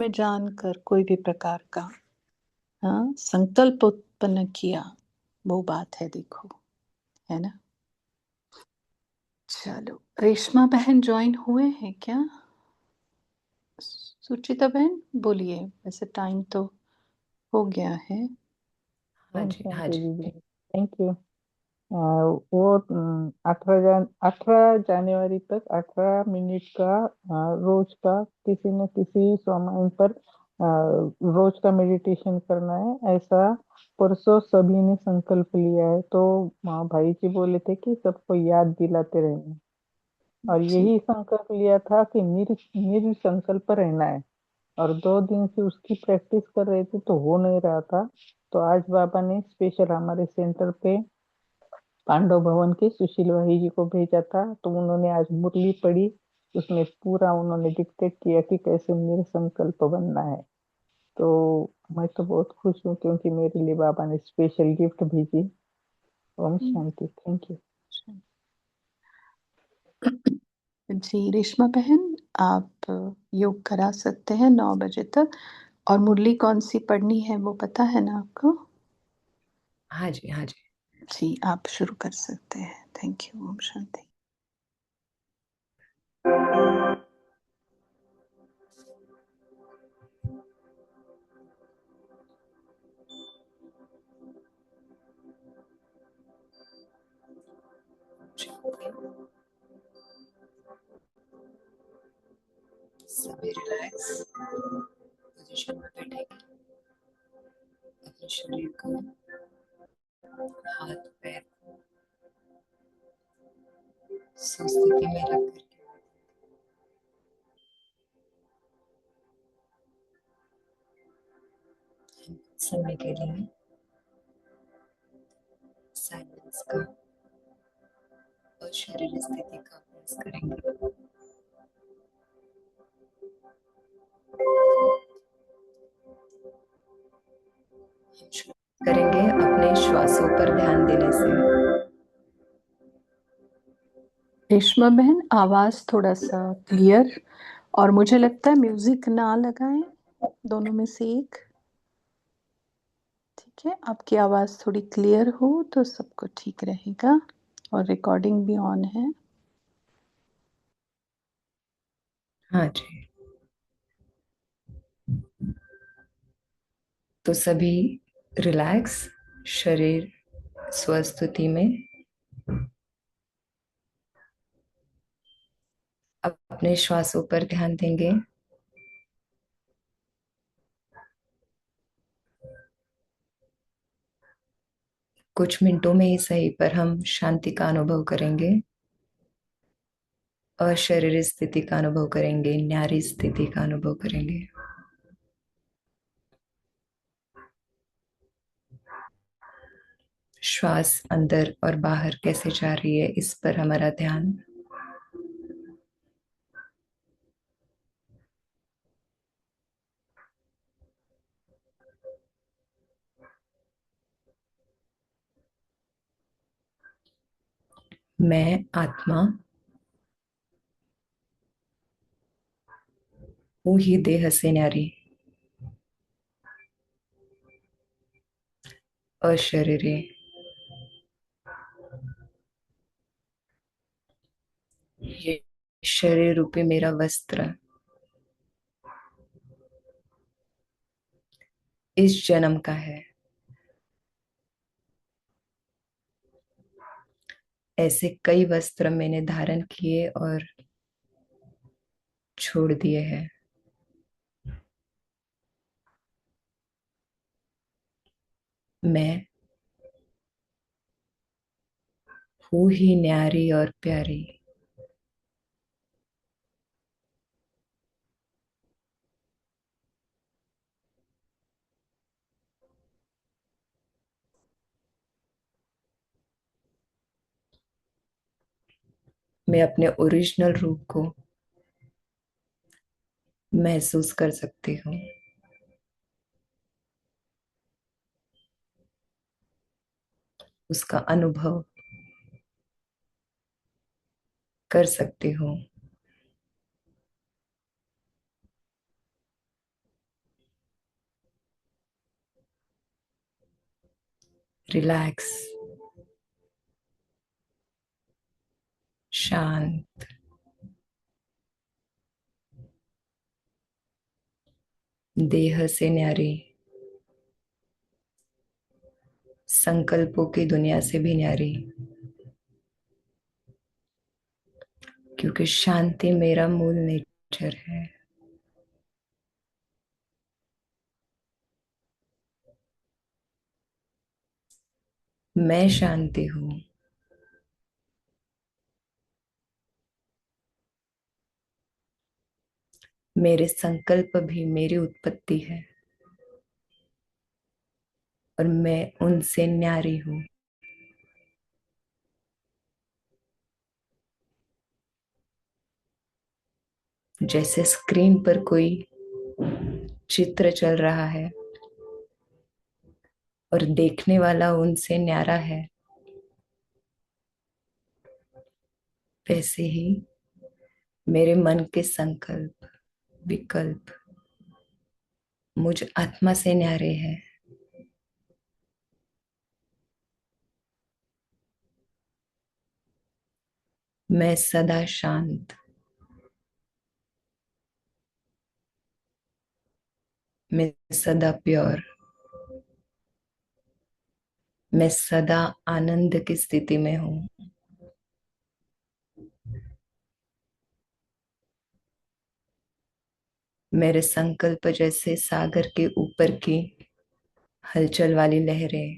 में जानकर कोई भी प्रकार का संकल्प उत्पन्न किया, वो बात है, देखो, है ना। चलो, रेशमा बहन ज्वाइन हुए हैं क्या? सुचिता बहन बोलिए, वैसे टाइम तो हो गया है। हाँ ओम जी, हाँ शांति जी। दीदी, थैंक यू। वो 18 जनवरी तक 18 मिनट का रोज का किसी न किसी समय पर रोज का मेडिटेशन करना है, ऐसा परसों सभी ने संकल्प लिया है। तो भाई जी बोले थे कि सबको याद दिलाते रहना, और जी। यही संकल्प लिया था कि संकल्प रहना है। और 2 दिन से उसकी प्रैक्टिस कर रहे थे तो हो नहीं रहा था। तो आज बाबा ने स्पेशल हमारे सेंटर पे पांडव भवन के सुशील भाई जी को भेजा था, तो उन्होंने आज मुरली पढ़ी। उसमें पूरा उन्होंने डिक्टेट किया कि कैसे मेरे संकल्प बनना है। तो मैं तो बहुत खुश हूँ क्योंकि मेरे लिए बाबा ने स्पेशल गिफ्ट भेजी। Om Shanti, thank you. जी रेशमा बहन, आप योग करा सकते हैं 9 बजे तक। और मुरली कौन सी पढ़नी है वो पता है ना आपको? हाँ जी, हाँ जी। जी, आप शुरू कर सकते हैं। Thank you. ओम शांति। सभी रिलैक्स पोजीशन में बैठेंगे। अपने शरीर को, हाथ पैर स्वस्थिति में रख करके समय के लिए साइलेंस का और शरीर स्थिति का अभ्यास करेंगे। हम शुरू करेंगे अपने श्वासों पर ध्यान देने से। रेशमा बहन, आवाज थोड़ा सा क्लियर, और मुझे लगता है म्यूजिक ना लगाएं, दोनों में से एक। ठीक है, आपकी आवाज थोड़ी क्लियर हो तो सबको ठीक रहेगा। और रिकॉर्डिंग भी ऑन है। हाँ जी। तो सभी रिलैक्स, शरीर स्वस्थिति में अपने श्वासों पर ध्यान देंगे। कुछ मिनटों में ही सही, पर हम शांति का अनुभव करेंगे और शरीर स्थिति का अनुभव करेंगे, न्यारी स्थिति का अनुभव करेंगे। श्वास अंदर और बाहर कैसे जा रही है, इस पर हमारा ध्यान। मैं आत्मा हूँ ही देह से न्यारी, अशरीरी। ये शरीर रूपी मेरा वस्त्र इस जन्म का है। ऐसे कई वस्त्र मैंने धारण किए और छोड़ दिए हैं। मैं हूँ ही न्यारी और प्यारी। मैं अपने ओरिजिनल रूप को महसूस कर सकती हूँ। उसका अनुभव कर सकती हूँ। रिलैक्स, शांत, देह से न्यारी, संकल्पों की दुनिया से भी न्यारी, क्योंकि शांति मेरा मूल नेचर है। मैं शांति हूं। मेरे संकल्प भी मेरी उत्पत्ति है और मैं उनसे न्यारी हूं। जैसे स्क्रीन पर कोई चित्र चल रहा है और देखने वाला उनसे न्यारा है, वैसे ही मेरे मन के संकल्प, विकल्प मुझ आत्मा से न्यारे हैं। मैं सदा शांत, मैं सदा प्योर, मैं सदा आनंद की स्थिति में हूं। मेरे संकल्प जैसे सागर के ऊपर की हलचल वाली लहरें,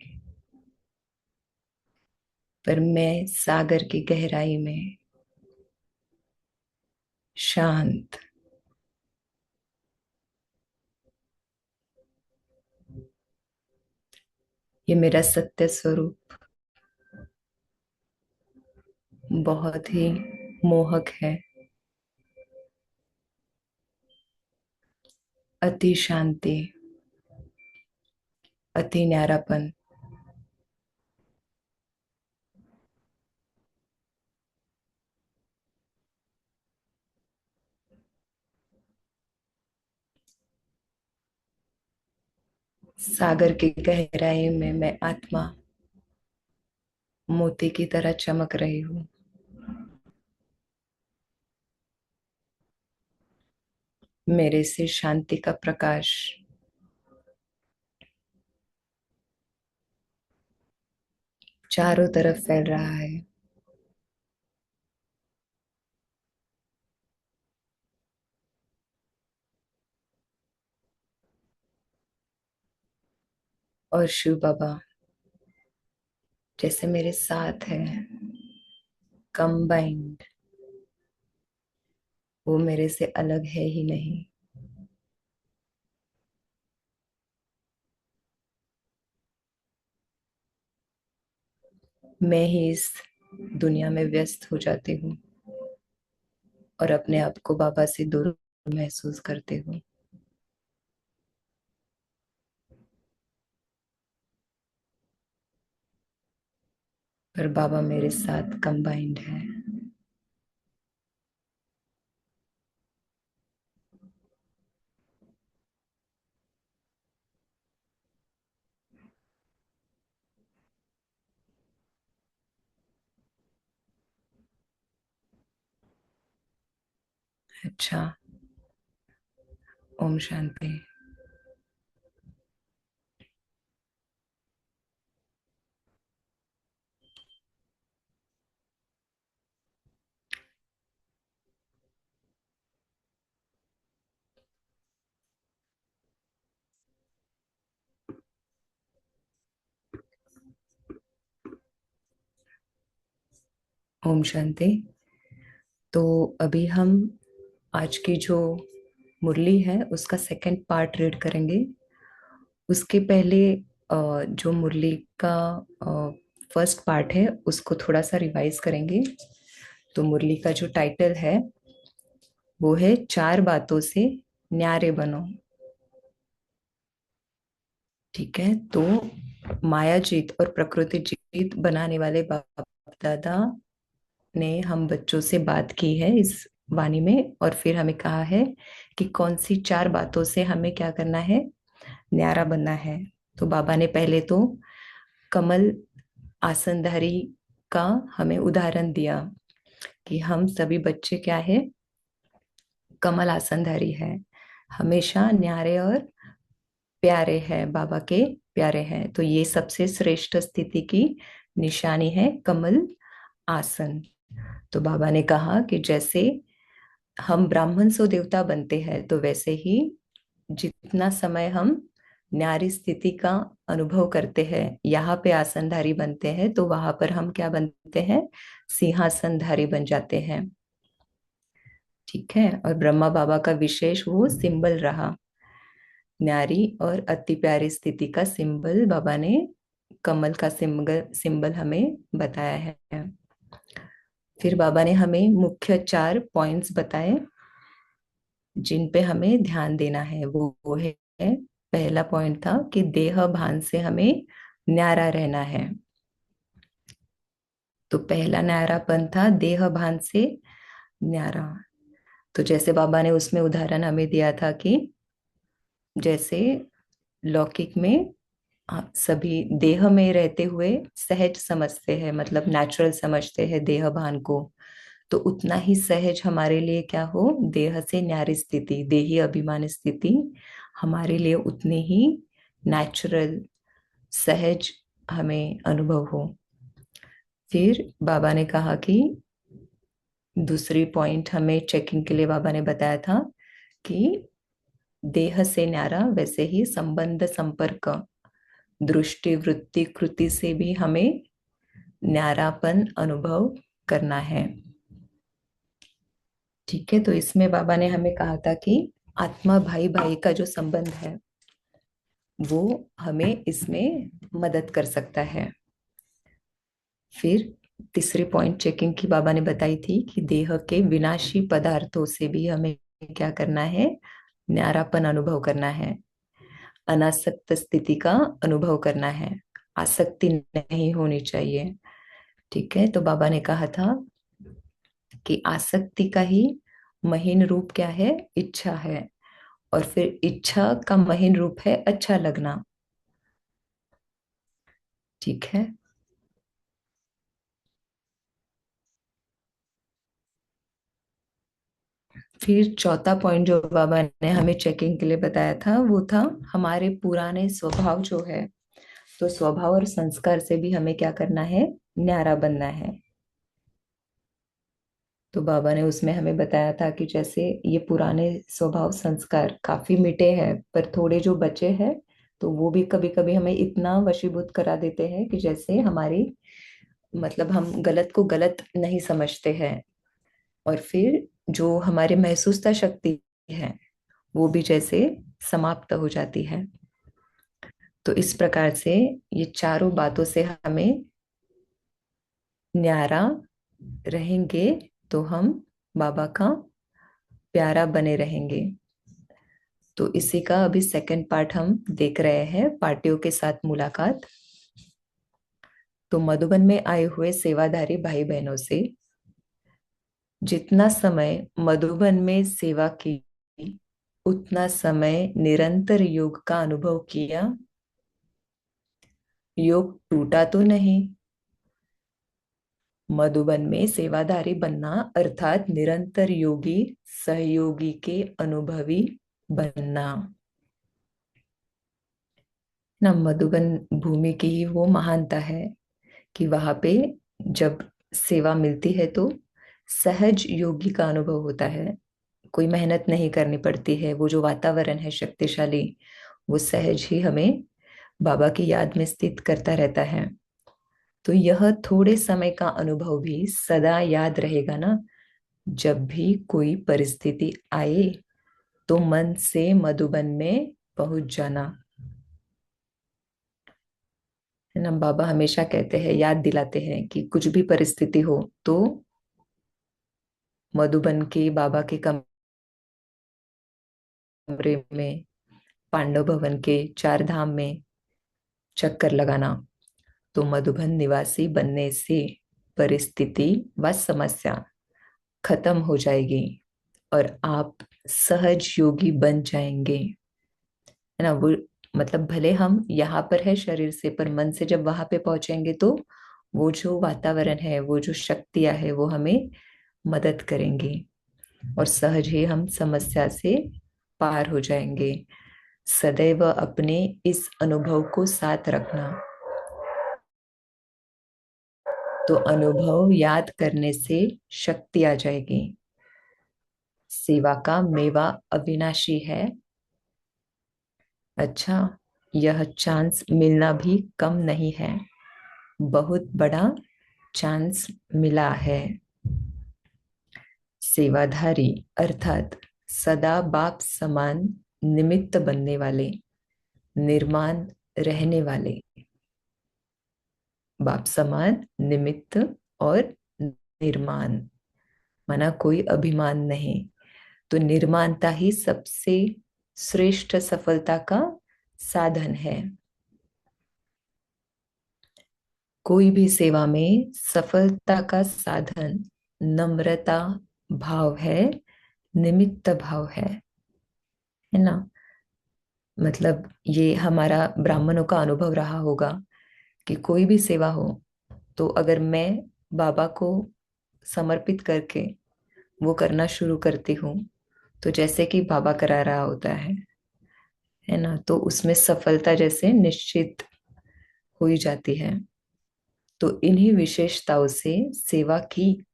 पर मैं सागर की गहराई में शांत। ये मेरा सत्य स्वरूप बहुत ही मोहक है। अति शांति, अति न्यारापन, सागर की गहराई में मैं आत्मा मोती की तरह चमक रही हूँ। मेरे से शांति का प्रकाश चारों तरफ फैल रहा है। और शिव बाबा जैसे मेरे साथ है, कंबाइंड, वो मेरे से अलग है ही नहीं। मैं ही इस दुनिया में व्यस्त हो जाती हूँ और अपने आप को बाबा से दूर महसूस करती हूँ। पर बाबा मेरे साथ कंबाइंड है। अच्छा, ओम शांति। ओम शांति। तो अभी हम आज की जो मुरली है उसका सेकंड पार्ट रीड करेंगे। उसके पहले जो मुरली का फर्स्ट पार्ट है उसको थोड़ा सा रिवाइज करेंगे। तो मुरली का जो टाइटल है वो है चार बातों से न्यारे बनो। ठीक है, तो माया जीत और प्रकृति जीत बनाने वाले बाप दादा ने हम बच्चों से बात की है इस वाणी में, और फिर हमें कहा है कि कौन सी चार बातों से हमें क्या करना है, न्यारा बनना है। तो बाबा ने पहले तो कमल आसनधारी का हमें उदाहरण दिया कि हम सभी बच्चे क्या है, कमल आसनधारी है, हमेशा न्यारे और प्यारे हैं, बाबा के प्यारे हैं। तो ये सबसे श्रेष्ठ स्थिति की निशानी है कमल आसन। तो बाबा ने कहा कि जैसे हम ब्राह्मण सो देवता बनते हैं, तो वैसे ही जितना समय हम न्यारी स्थिति का अनुभव करते हैं, यहाँ पे आसनधारी बनते हैं, तो वहां पर हम क्या बनते हैं, सिंहासनधारी बन जाते हैं। ठीक है। और ब्रह्मा बाबा का विशेष वो सिंबल रहा, न्यारी और अति प्यारी स्थिति का सिंबल बाबा ने कमल का सिंबल सिंबल हमें बताया है। फिर बाबा ने हमें मुख्य 4 पॉइंट्स बताए जिन पे हमें ध्यान देना है। वो है, पहला पॉइंट था कि देह भान से हमें न्यारा रहना है। तो पहला न्यारापन था देह भान से न्यारा। तो जैसे बाबा ने उसमें उदाहरण हमें दिया था कि जैसे लौकिक में सभी देह में रहते हुए सहज समझते हैं, मतलब नेचुरल समझते हैं देह भान को, तो उतना ही सहज हमारे लिए क्या हो, देह से न्यारी स्थिति, देही अभिमान स्थिति हमारे लिए उतनी ही नेचुरल सहज हमें अनुभव हो। फिर बाबा ने कहा कि दूसरी पॉइंट हमें चेकिंग के लिए बाबा ने बताया था कि देह से न्यारा, वैसे ही संबंध संपर्क दृष्टि वृत्ति कृति से भी हमें न्यारापन अनुभव करना है। ठीक है। तो इसमें बाबा ने हमें कहा था कि आत्मा भाई भाई का जो संबंध है वो हमें इसमें मदद कर सकता है। फिर तीसरी पॉइंट चेकिंग की बाबा ने बताई थी कि देह के विनाशी पदार्थों से भी हमें क्या करना है, न्यारापन अनुभव करना है, अनासक्त स्थिति का अनुभव करना है, आसक्ति नहीं होनी चाहिए। ठीक है। तो बाबा ने कहा था कि आसक्ति का ही महीन रूप क्या है, इच्छा है, और फिर इच्छा का महीन रूप है अच्छा लगना। ठीक है। फिर चौथा पॉइंट जो बाबा ने हमें चेकिंग के लिए बताया था वो था हमारे पुराने स्वभाव जो है, तो स्वभाव और संस्कार से भी हमें क्या करना है, न्यारा बनना है। तो बाबा ने उसमें हमें बताया था कि जैसे ये पुराने स्वभाव संस्कार काफी मिटे हैं, पर थोड़े जो बचे हैं तो वो भी कभी कभी हमें इतना वशीभूत करा देते हैं कि जैसे हमारी, मतलब हम गलत को गलत नहीं समझते हैं, और फिर जो हमारी महसूसता शक्ति है वो भी जैसे समाप्त हो जाती है। तो इस प्रकार से ये चारों बातों से हमें न्यारा रहेंगे तो हम बाबा का प्यारा बने रहेंगे। तो इसी का अभी सेकंड पार्ट हम देख रहे हैं, पार्टियों के साथ मुलाकात। तो मधुबन में आए हुए सेवाधारी भाई बहनों से जितना समय मधुबन में सेवा की, उतना समय निरंतर योग का अनुभव किया, योग टूटा तो नहीं। मधुबन में सेवाधारी बनना अर्थात निरंतर योगी सहयोगी के अनुभवी बनना ना। मधुबन भूमि की ही वो महानता है कि वहां पे जब सेवा मिलती है तो सहज योगी का अनुभव होता है, कोई मेहनत नहीं करनी पड़ती है। वो जो वातावरण है शक्तिशाली, वो सहज ही हमें बाबा की याद में स्थित करता रहता है। तो यह थोड़े समय का अनुभव भी सदा याद रहेगा ना। जब भी कोई परिस्थिति आए तो मन से मधुबन में पहुंच जाना, है ना। बाबा हमेशा कहते हैं, याद दिलाते हैं कि कुछ भी परिस्थिति हो तो मधुबन के बाबा के कमरे में, पांडव भवन के 4 धाम में चक्कर लगाना। तो मधुबन निवासी बनने से परिस्थिति व समस्या खत्म हो जाएगी और आप सहज योगी बन जाएंगे, है ना। वो मतलब भले हम यहाँ पर है शरीर से, पर मन से जब वहां पे पहुंचेंगे तो वो जो वातावरण है, वो जो शक्तियां है, वो हमें मदद करेंगी और सहज ही हम समस्या से पार हो जाएंगे। सदैव अपने इस अनुभव को साथ रखना। तो अनुभव याद करने से शक्ति आ जाएगी। सेवा का मेवा अविनाशी है। अच्छा, यह चांस मिलना भी कम नहीं है, बहुत बड़ा चांस मिला है। सेवाधारी अर्थात सदा बाप समान निमित्त बनने वाले, निर्माण रहने वाले। बाप समान निमित्त और निर्माण माना कोई अभिमान नहीं। तो निर्माणता ही सबसे श्रेष्ठ सफलता का साधन है। कोई भी सेवा में सफलता का साधन नम्रता भाव है, निमित्त भाव है ना। मतलब ये हमारा ब्राह्मणों का अनुभव रहा होगा कि कोई भी सेवा हो तो अगर मैं बाबा को समर्पित करके वो करना शुरू करती हूँ, तो जैसे कि बाबा करा रहा होता है ना, तो उसमें सफलता जैसे निश्चित हो ही जाती है। तो इन्हीं विशेषताओं से सेवा की,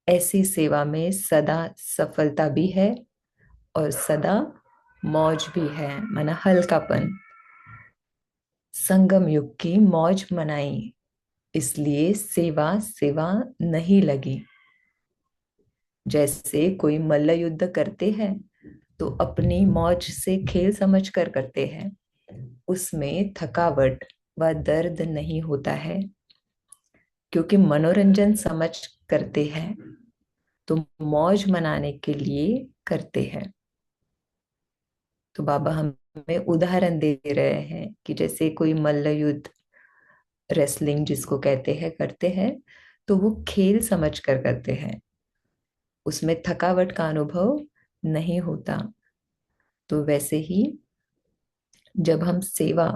ऐसी सेवा में सदा सफलता भी है और सदा मौज भी है, माना हल्कापन। संगम युग की मौज मनाई, इसलिए सेवा सेवा नहीं लगी। जैसे कोई मल्ल युद्ध करते हैं तो अपनी मौज से खेल समझ कर करते हैं, उसमें थकावट व दर्द नहीं होता है, क्योंकि मनोरंजन समझ करते हैं, तो मौज मनाने के लिए करते हैं। तो बाबा हमें उदाहरण दे रहे हैं कि जैसे कोई मल्ल युद्ध, रेसलिंग जिसको कहते हैं, करते हैं, तो वो खेल समझ कर करते हैं, उसमें थकावट का अनुभव नहीं होता। तो वैसे ही जब हम सेवा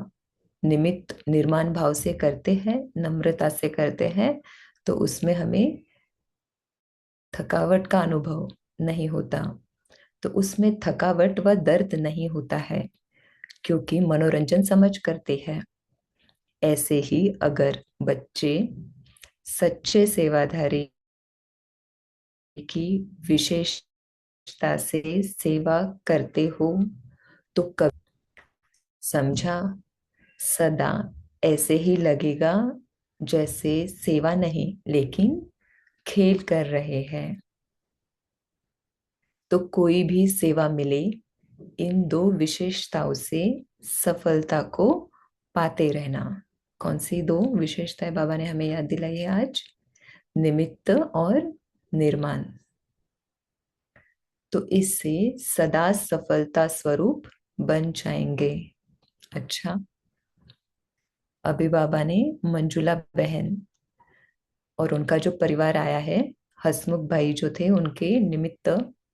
निमित्त निर्माण भाव से करते हैं, नम्रता से करते हैं, तो उसमें हमें थकावट का अनुभव नहीं होता। तो उसमें थकावट व दर्द नहीं होता है, क्योंकि मनोरंजन समझ करते हैं। ऐसे ही अगर बच्चे सच्चे सेवाधारी की विशेषता से सेवा करते हो तो कभी, समझा, सदा ऐसे ही लगेगा जैसे सेवा नहीं लेकिन खेल कर रहे हैं। तो कोई भी सेवा मिले, इन दो विशेषताओं से सफलता को पाते रहना। कौन सी दो विशेषताएं बाबा ने हमें याद दिलाई है आज? निमित्त और निर्माण। तो इससे सदा सफलता स्वरूप बन जाएंगे। अच्छा, अभी बाबा ने मंजुला बहन और उनका जो परिवार आया है, हसमुख भाई जो थे, उनके निमित्त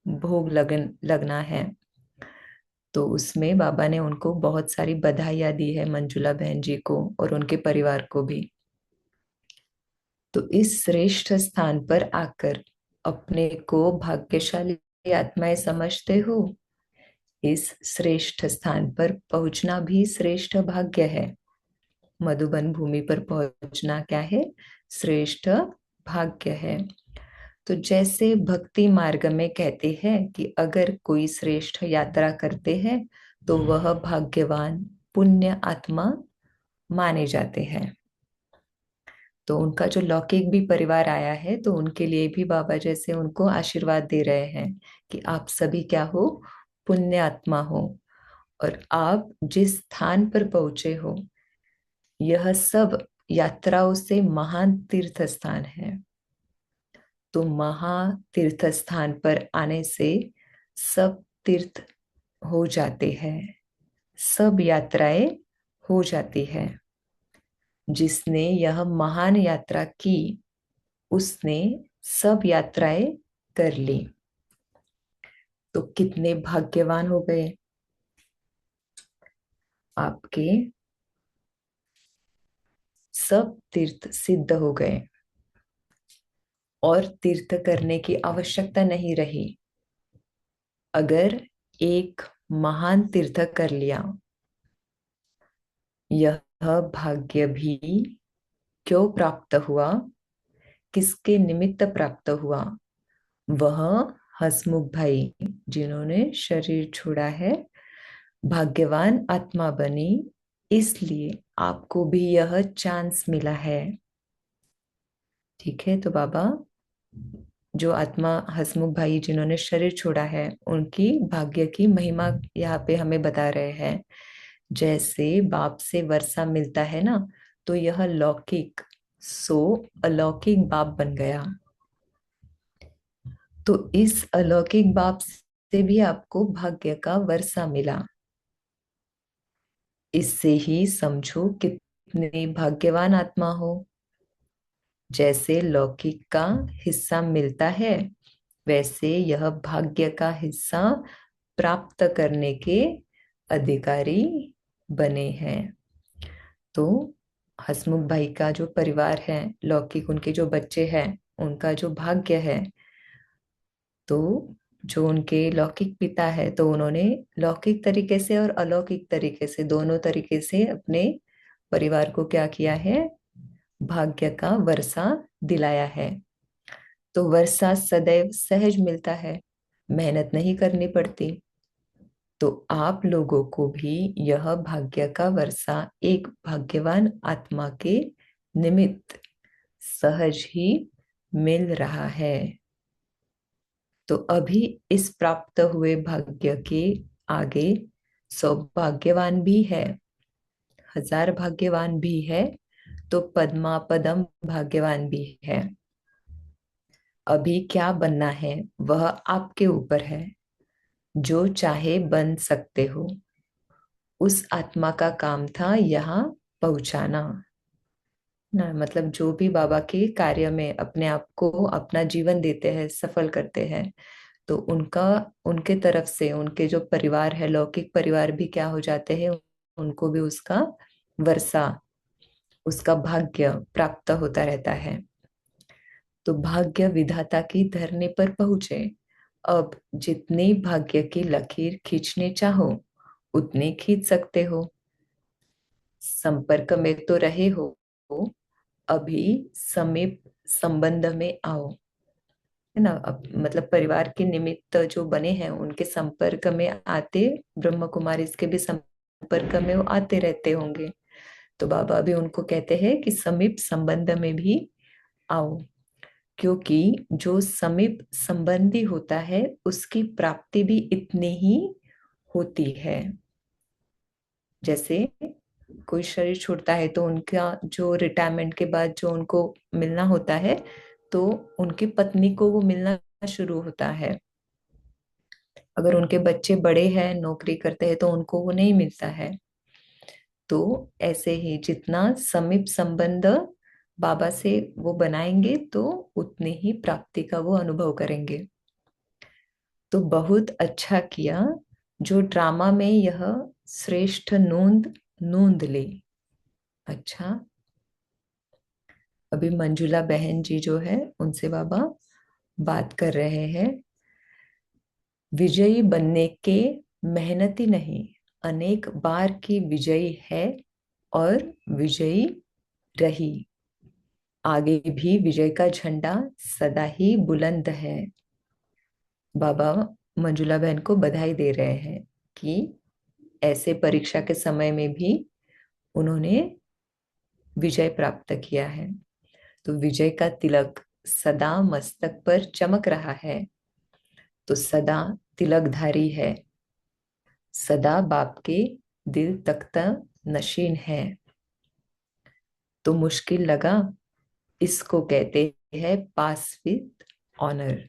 भोग लगना है। तो उसमें बाबा ने उनको बहुत सारी बधाइयां दी है, मंजुला बहन जी को और उनके परिवार को भी। तो इस श्रेष्ठ स्थान पर आकर अपने को भाग्यशाली आत्माएं समझते हो। इस श्रेष्ठ स्थान पर पहुंचना भी श्रेष्ठ भाग्य है। मधुबन भूमि पर पहुंचना क्या है? श्रेष्ठ भाग्य है। तो जैसे भक्ति मार्ग में कहते हैं कि अगर कोई श्रेष्ठ यात्रा करते हैं तो वह भाग्यवान पुण्य आत्मा माने जाते हैं। तो उनका जो लौकिक भी परिवार आया है, तो उनके लिए भी बाबा जैसे उनको आशीर्वाद दे रहे हैं कि आप सभी क्या हो? पुण्य आत्मा हो। और आप जिस स्थान पर पहुंचे हो, यह सब यात्राओं से महान तीर्थ स्थान है। तो महातीर्थ स्थान पर आने से सब तीर्थ हो जाते हैं, सब यात्राएं हो जाती है। जिसने यह महान यात्रा की, उसने सब यात्राएं कर ली। तो कितने भाग्यवान हो गए। आपके सब तीर्थ सिद्ध हो गए और तीर्थ करने की आवश्यकता नहीं रही। अगर एक महान तीर्थ कर लिया, यह भाग्य भी क्यों प्राप्त हुआ, किसके निमित्त प्राप्त हुआ? वह हसमुख भाई जिन्होंने शरीर छोड़ा है, भाग्यवान आत्मा बनी, इसलिए आपको भी यह चांस मिला है। ठीक है, तो बाबा जो आत्मा हसमुख भाई जिन्होंने शरीर छोड़ा है, उनकी भाग्य की महिमा यहाँ पे हमें बता रहे हैं। जैसे बाप से वर्षा मिलता है ना, तो यह लौकिक सो अलौकिक बाप बन गया। तो इस अलौकिक बाप से भी आपको भाग्य का वर्षा मिला। इससे ही समझो कितने भाग्यवान आत्मा हो। जैसे लौकिक का हिस्सा मिलता है, वैसे यह भाग्य का हिस्सा प्राप्त करने के अधिकारी बने हैं। तो हसमुख भाई का जो परिवार है, लौकिक उनके जो बच्चे हैं, उनका जो भाग्य है, तो जो उनके लौकिक पिता है, तो उन्होंने लौकिक तरीके से और अलौकिक तरीके से, दोनों तरीके से अपने परिवार को क्या किया है, भाग्य का वर्षा दिलाया है। तो वर्षा सदैव सहज मिलता है, मेहनत नहीं करनी पड़ती। तो आप लोगों को भी यह भाग्य का वर्षा एक भाग्यवान आत्मा के निमित्त सहज ही मिल रहा है। तो अभी इस प्राप्त हुए भाग्य के आगे सौभाग्यवान भी है, हजार भाग्यवान भी है, तो पद्मा पदम भाग्यवान भी है। अभी क्या बनना है वह आपके ऊपर है, जो चाहे बन सकते हो। उस आत्मा का काम था यहाँ पहुंचाना ना, मतलब जो भी बाबा के कार्य में अपने आप को अपना जीवन देते हैं, सफल करते हैं, तो उनका उनके तरफ से उनके जो परिवार है, लौकिक परिवार भी क्या हो जाते हैं, उनको भी उसका वर्षा, उसका भाग्य प्राप्त होता रहता है। तो भाग्य विधाता की धरने पर पहुंचे। अब जितनी भाग्य की लकीर खींचने चाहो उतने खींच सकते हो। संपर्क में तो रहे हो, अभी समीप संबंध में आओ, है ना। अब मतलब परिवार के निमित्त जो बने हैं, उनके संपर्क में आते, ब्रह्म कुमारी के भी संपर्क में वो आते रहते होंगे। तो बाबा भी उनको कहते हैं कि समीप संबंध में भी आओ, क्योंकि जो समीप संबंधी होता है उसकी प्राप्ति भी इतनी ही होती है। जैसे कोई शरीर छोड़ता है तो उनका जो रिटायरमेंट के बाद जो उनको मिलना होता है, तो उनकी पत्नी को वो मिलना शुरू होता है। अगर उनके बच्चे बड़े हैं, नौकरी करते हैं, तो उनको वो नहीं मिलता है। तो ऐसे ही जितना समीप संबंध बाबा से वो बनाएंगे, तो उतनी ही प्राप्ति का वो अनुभव करेंगे। तो बहुत अच्छा किया जो ड्रामा में यह श्रेष्ठ नोंद नोंद ले। अच्छा, अभी मंजुला बहन जी जो है उनसे बाबा बात कर रहे हैं। विजयी बनने के मेहनती नहीं, अनेक बार की विजयी है और विजयी रही। आगे भी विजय का झंडा सदा ही बुलंद है। बाबा मंजुला बहन को बधाई दे रहे हैं कि ऐसे परीक्षा के समय में भी उन्होंने विजय प्राप्त किया है। तो विजय का तिलक सदा मस्तक पर चमक रहा है, तो सदा तिलकधारी है, सदा बाप के दिल तख्त नशीन है। तो मुश्किल लगा, इसको कहते हैं पास विद ऑनर।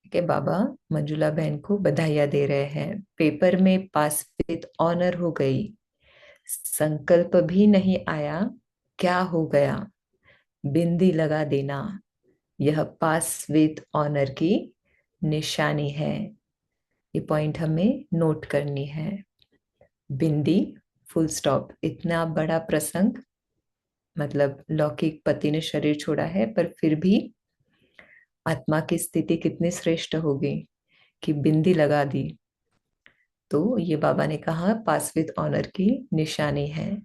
के बाबा मंजुला बहन को बधाइयां दे रहे हैं, पेपर में पास विद ऑनर हो गई। संकल्प भी नहीं आया, क्या हो गया, बिंदी लगा देना, यह पास विद ऑनर की निशानी है। ये पॉइंट हमें नोट करनी है। बिंदी, फुल स्टॉप। इतना बड़ा प्रसंग, मतलब लौकिक पति ने शरीर छोड़ा है, पर फिर भी आत्मा की स्थिति कितनी श्रेष्ठ होगी कि बिंदी लगा दी। तो ये बाबा ने कहा पास विद ऑनर की निशानी है।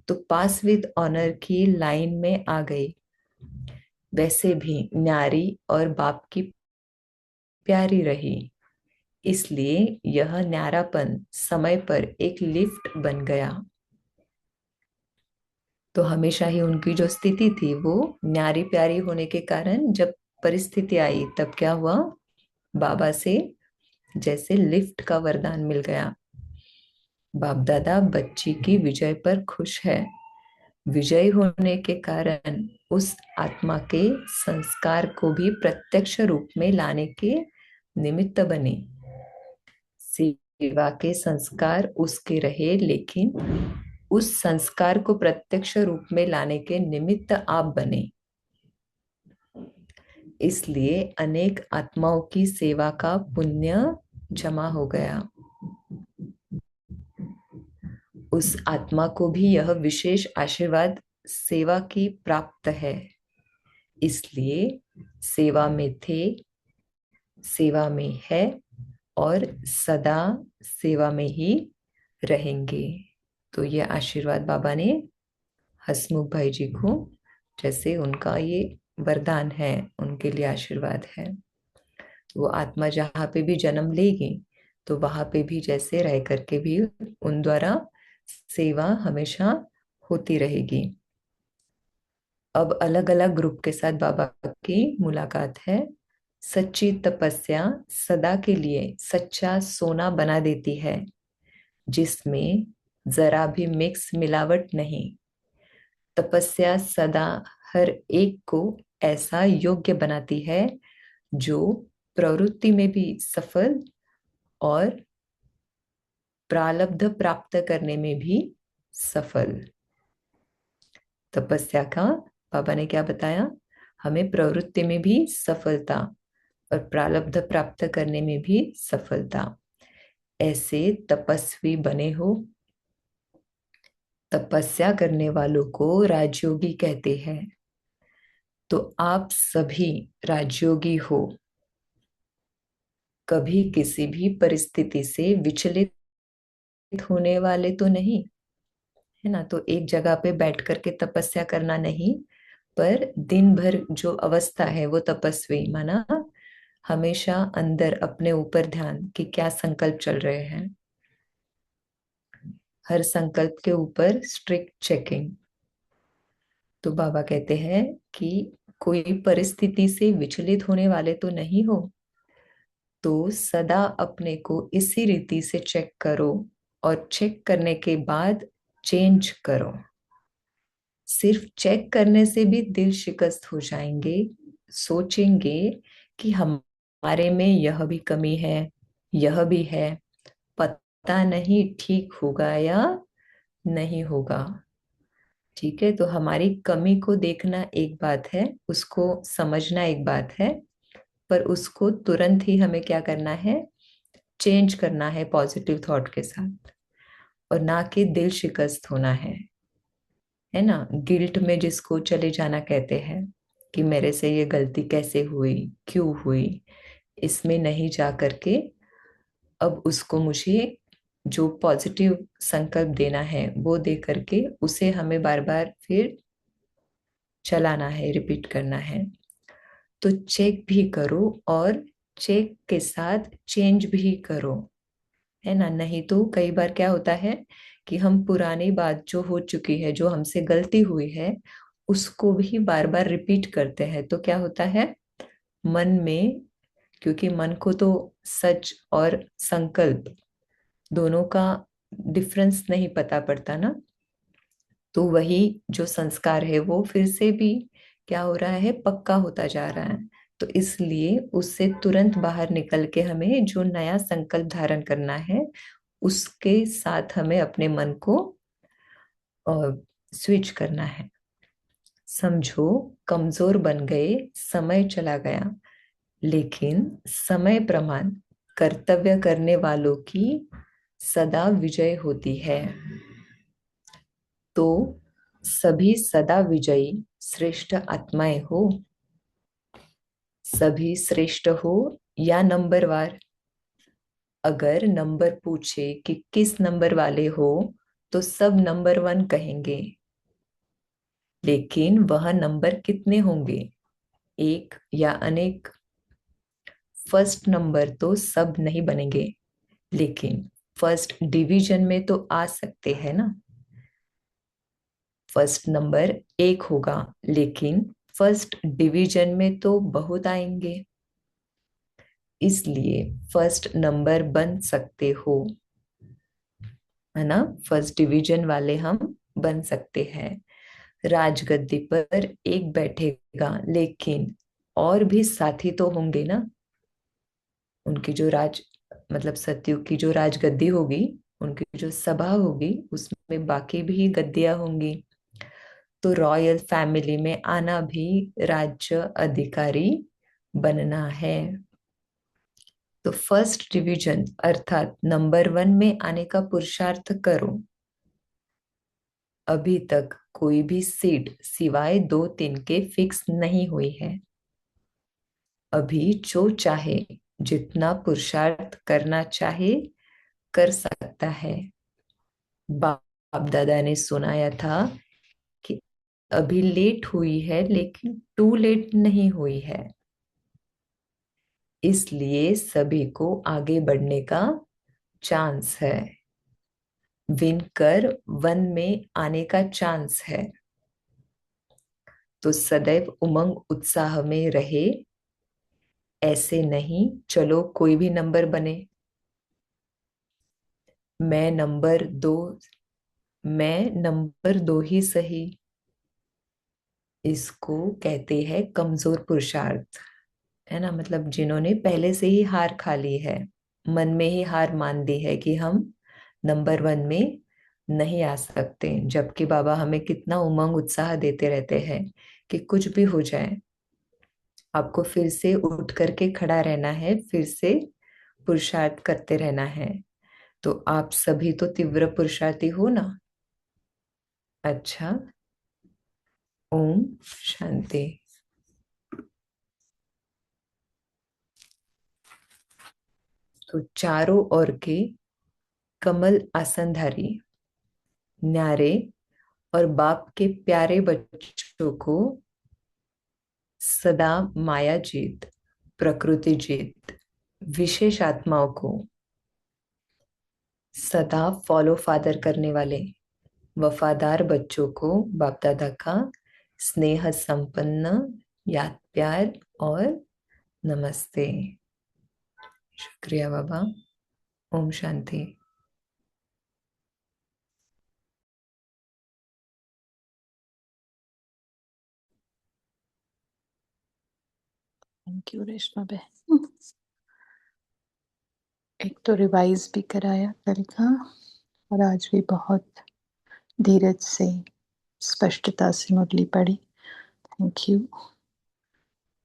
तो पास विद ऑनर की लाइन में आ गई। वैसे भी न्यारी और बाप की प्यारी रही, इसलिए यह न्यारापन समय पर एक लिफ्ट बन गया। तो हमेशा ही उनकी जो स्थिति थी वो न्यारी प्यारी होने के कारण जब परिस्थिति आई तब क्या हुआ, बाबा से जैसे लिफ्ट का वरदान मिल गया। बाप दादा बच्ची की विजय पर खुश है। विजयी होने के कारण उस आत्मा के संस्कार को भी प्रत्यक्ष रूप में लाने के निमित्त बने। सेवा के संस्कार उसके रहे, लेकिन उस संस्कार को प्रत्यक्ष रूप में लाने के निमित्त आप बने। इसलिए अनेक आत्माओं की सेवा का पुण्य जमा हो गया। उस आत्मा को भी यह विशेष आशीर्वाद सेवा की प्राप्त है। इसलिए सेवा में थे, सेवा में है और सदा सेवा में ही रहेंगे। तो ये आशीर्वाद बाबा ने हसमुख भाई जी को, जैसे उनका ये वरदान है, उनके लिए आशीर्वाद है। वो आत्मा जहाँ पे भी जन्म लेगी तो वहां पे भी जैसे रह करके भी उन द्वारा सेवा हमेशा होती रहेगी। अब अलग अलग ग्रुप के साथ बाबा की मुलाकात है। सच्ची तपस्या सदा के लिए सच्चा सोना बना देती है, जिसमें जरा भी मिक्स मिलावट नहीं। तपस्या सदा हर एक को ऐसा योग्य बनाती है जो प्रवृत्ति में भी सफल और प्रारब्ध प्राप्त करने में भी सफल। तपस्या का बाबा ने क्या बताया, हमें प्रवृत्ति में भी सफलता और प्रारब्ध प्राप्त करने में भी सफलता। ऐसे तपस्वी बने हो। तपस्या करने वालों को राजयोगी कहते हैं। तो आप सभी राजयोगी हो। कभी किसी भी परिस्थिति से विचलित होने वाले तो नहीं, है ना। तो एक जगह पे बैठ करके तपस्या करना नहीं, पर दिन भर जो अवस्था है वो तपस्वी माना। हमेशा अंदर अपने ऊपर ध्यान कि क्या संकल्प चल रहे हैं। हर संकल्प के ऊपर स्ट्रिक्ट चेकिंग। तो बाबा कहते हैं कि कोई परिस्थिति से विचलित होने वाले तो नहीं हो, तो सदा अपने को इसी रीति से चेक करो और चेक करने के बाद चेंज करो। सिर्फ चेक करने से भी दिल शिकस्त हो जाएंगे, सोचेंगे कि हमारे में यह भी कमी है, यह भी है, पता नहीं ठीक होगा या नहीं होगा। ठीक है, तो हमारी कमी को देखना एक बात है, उसको समझना एक बात है, पर उसको तुरंत ही हमें क्या करना है, चेंज करना है पॉजिटिव थॉट के साथ, और ना कि दिल शिकस्त होना है ना। गिल्ट में जिसको चले जाना कहते हैं कि मेरे से ये गलती कैसे हुई, क्यों हुई, इसमें नहीं जा करके अब उसको मुझे जो पॉजिटिव संकल्प देना है वो दे करके उसे हमें बार बार फिर चलाना है, रिपीट करना है। तो चेक भी करो और चेक के साथ चेंज भी करो, है ना। नहीं तो कई बार क्या होता है कि हम पुरानी बात जो हो चुकी है, जो हमसे गलती हुई है, उसको भी बार बार रिपीट करते हैं। तो क्या होता है मन में, क्योंकि मन को तो सच और संकल्प दोनों का डिफरेंस नहीं पता पड़ता ना, तो वही जो संस्कार है वो फिर से भी क्या हो रहा है, पक्का होता जा रहा है। तो इसलिए उससे तुरंत बाहर निकल के हमें जो नया संकल्प धारण करना है उसके साथ हमें अपने मन को स्विच करना है। समझो कमजोर बन गए, समय चला गया, लेकिन समय प्रमाण कर्तव्य करने वालों की सदा विजय होती है। तो सभी सदा विजयी श्रेष्ठ आत्माएं हो। सभी श्रेष्ठ हो या नंबरवार। अगर नंबर पूछे कि किस नंबर वाले हो तो सब नंबर 1 कहेंगे। लेकिन वह नंबर कितने होंगे, एक या अनेक? फर्स्ट नंबर तो सब नहीं बनेंगे, लेकिन फर्स्ट डिवीजन में तो आ सकते हैं ना। फर्स्ट नंबर एक होगा, लेकिन फर्स्ट डिवीजन में तो बहुत आएंगे। इसलिए फर्स्ट नंबर बन सकते हो, है ना। फर्स्ट डिवीजन वाले हम बन सकते हैं। राजगद्दी पर एक बैठेगा, लेकिन और भी साथी तो होंगे ना। उनकी जो मतलब सतयुग की जो राजगद्दी होगी, उनकी जो सभा होगी, उसमें बाकी भी गद्दियां होंगी। तो रॉयल फैमिली में आना भी राज्य अधिकारी बनना है। तो फर्स्ट डिवीजन अर्थात नंबर 1 में आने का पुरुषार्थ करो। अभी तक कोई भी सीट सिवाय 2-3 के फिक्स नहीं हुई है। अभी जो चाहे, जितना पुरुषार्थ करना चाहे कर सकता है। बाप दादा ने सुनाया था कि अभी लेट हुई है, लेकिन टू लेट नहीं हुई है। इसलिए सभी को आगे बढ़ने का चांस है। विन कर 1 में आने का चांस है। तो सदैव उमंग उत्साह में रहे। ऐसे नहीं चलो कोई भी नंबर बने। मैं नंबर 2, मैं नंबर 2 ही सही। इसको कहते हैं कमजोर पुरुषार्थ, है ना। मतलब जिन्होंने पहले से ही हार खा ली है, मन में ही हार मान ली है कि हम नंबर 1 में नहीं आ सकते। जबकि बाबा हमें कितना उमंग उत्साह देते रहते हैं कि कुछ भी हो जाए, आपको फिर से उठ करके खड़ा रहना है, फिर से पुरुषार्थ करते रहना है। तो आप सभी तो तीव्र पुरुषार्थी हो ना। अच्छा, ओम शांति। तो चारों ओर के कमल आसनधारी न्यारे और बाप के प्यारे बच्चों को सदा माया जीत, प्रकृति जीत, विशेष आत्माओं को सदा फॉलो फादर करने वाले वफादार बच्चों को बाप दादा का स्नेह संपन्न याद प्यार और नमस्ते। शुक्रिया बाबा। ओम शांति। थैंक यू रेशमा बहन। एक तो रिवाइज भी कराया कल का, और आज भी बहुत धीरज से स्पष्टता से मुरली पढ़ी। Thank you.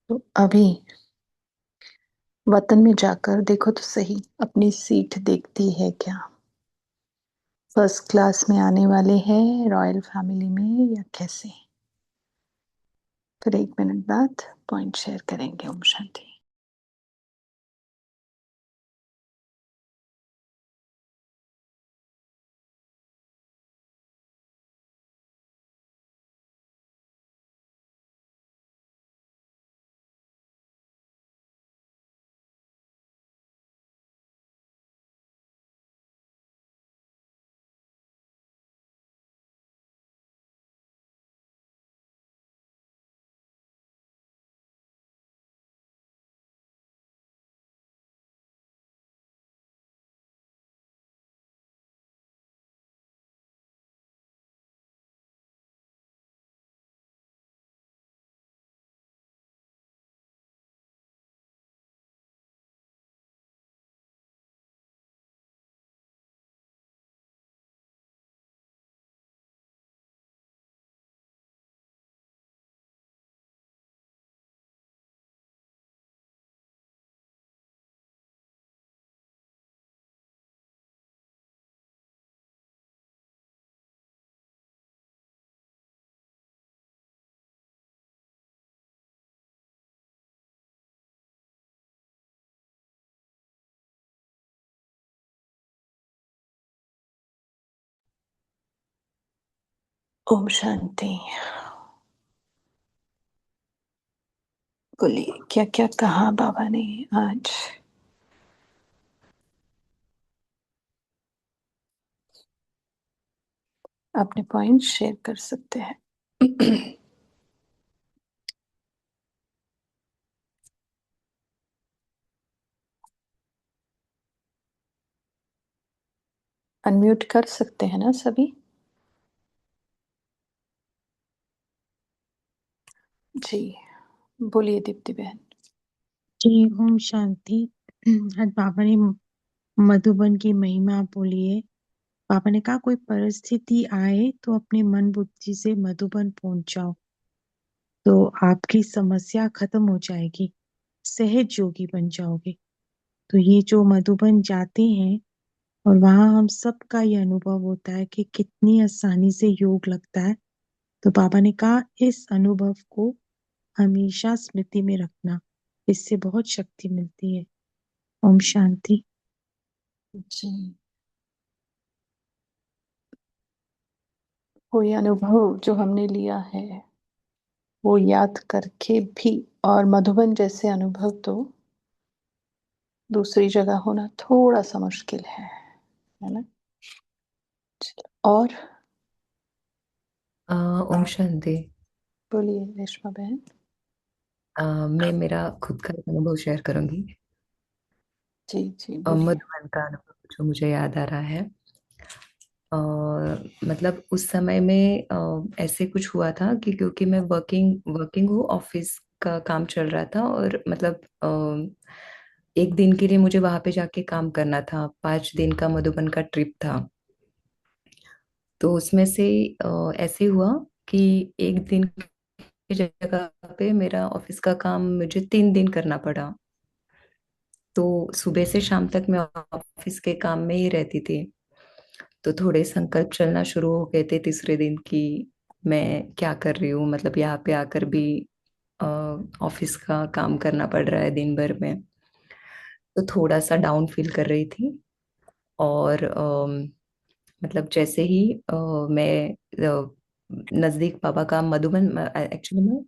तो अभी वतन में जाकर देखो तो सही, अपनी सीट देखती है क्या, फर्स्ट क्लास में आने वाले हैं रॉयल फैमिली में या कैसे। फिर 1 मिनट बाद पॉइंट शेयर करेंगे। ओम शांति। ओम शांति। बोलिए क्या क्या कहा बाबा ने आज। अपने पॉइंट शेयर कर सकते हैं। अनम्यूट कर सकते हैं ना सभी। जी बोलिए दीप्ति बहन। जी ओम शांति। आज बाबा ने मधुबन की महिमा बोली है। पापा ने कहा कोई परिस्थिति आए तो अपने मन बुद्धि से मधुबन पहुंच जाओ तो आपकी समस्या खत्म हो जाएगी, सहज योगी बन जाओगे। तो ये जो मधुबन जाते हैं और वहां हम सबका ये अनुभव होता है कि कितनी आसानी से योग लगता है। तो बाबा ने कहा इस अनुभव को हमेशा स्मृति में रखना, इससे बहुत शक्ति मिलती है। ओम शांति। जी कोई अनुभव जो हमने लिया है वो याद करके भी, और मधुबन जैसे अनुभव तो दूसरी जगह होना थोड़ा सा मुश्किल है ना। और ओम शांति। बोलिए रेशमा बहन। मैं मेरा खुद का एक अनुभव शेयर करूंगी। जी जी बोलिए। मधुबन का अनुभव जो मुझे याद आ रहा है। अ, मतलब उस समय में ऐसे कुछ हुआ था कि क्योंकि मैं वर्किंग वर्किंग हूँ, ऑफिस का काम चल रहा था, और मतलब एक दिन के लिए मुझे वहां पे जाके काम करना था। 5 दिन का मधुबन का ट्रिप था। तो उसमें से ऐसे हुआ कि एक दिन की जगह पे मेरा ऑफिस का काम मुझे 3 दिन करना पड़ा। तो सुबह से शाम तक मैं ऑफिस के काम में ही रहती थी। तो थोड़े संकल्प चलना शुरू हो गए थे तीसरे दिन की मैं क्या कर रही हूँ, मतलब यहाँ पे आकर भी ऑफिस का काम करना पड़ रहा है दिन भर में। तो थोड़ा सा डाउन फील कर रही थी। और मतलब जैसे ही मैं नजदीक बाबा का मधुबन, एक्चुअली मैं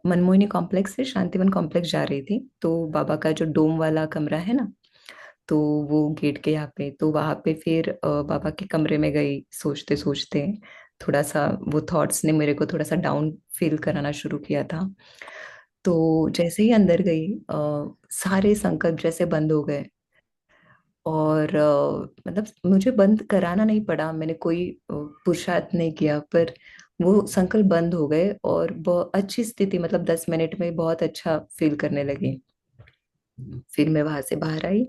मनमोहिनी कॉम्प्लेक्स से शांतिवन कॉम्प्लेक्स जा रही थी। तो बाबा का जो डोम वाला कमरा है ना, तो वो गेट के यहाँ पे, तो वहां पे फिर बाबा के कमरे में गई सोचते सोचते। थोड़ा सा वो थॉट्स ने मेरे को थोड़ा सा डाउन फील कराना शुरू किया था। तो जैसे ही अंदर गई सारे संकल्प जैसे बंद हो गए। और मतलब मुझे बंद कराना नहीं पड़ा, मैंने कोई पुरुषार्थ नहीं किया, पर वो संकल्प बंद हो गए और बहुत अच्छी स्थिति, मतलब 10 मिनट में बहुत अच्छा फील करने लगी। फिर मैं वहां से बाहर आई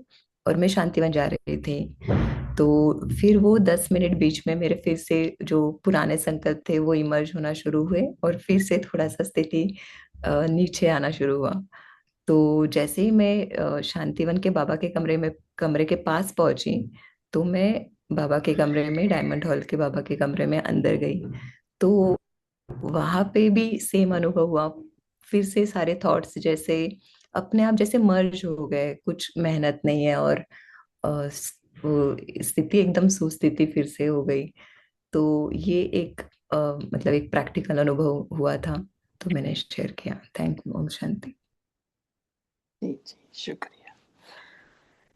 और मैं शांतिवन जा रही थी। तो फिर वो 10 मिनट बीच में मेरे फिर से जो पुराने संकल्प थे वो इमर्ज होना शुरू हुए, और फिर से थोड़ा सा स्थिति नीचे आना शुरू हुआ। तो जैसे ही मैं शांतिवन के बाबा के कमरे के पास पहुंची, तो मैं बाबा के कमरे में, डायमंड हॉल के बाबा के कमरे में अंदर गई। तो वहां पे भी सेम अनुभव हुआ। फिर से सारे थॉट्स जैसे अपने आप जैसे मर्ज हो गए, कुछ मेहनत नहीं है, और वो स्थिति एकदम सुस्थिति फिर से हो गई। तो ये एक मतलब एक प्रैक्टिकल अनुभव हुआ था, तो मैंने शेयर किया। Thank you. ओम शांति। जी जी शुक्रिया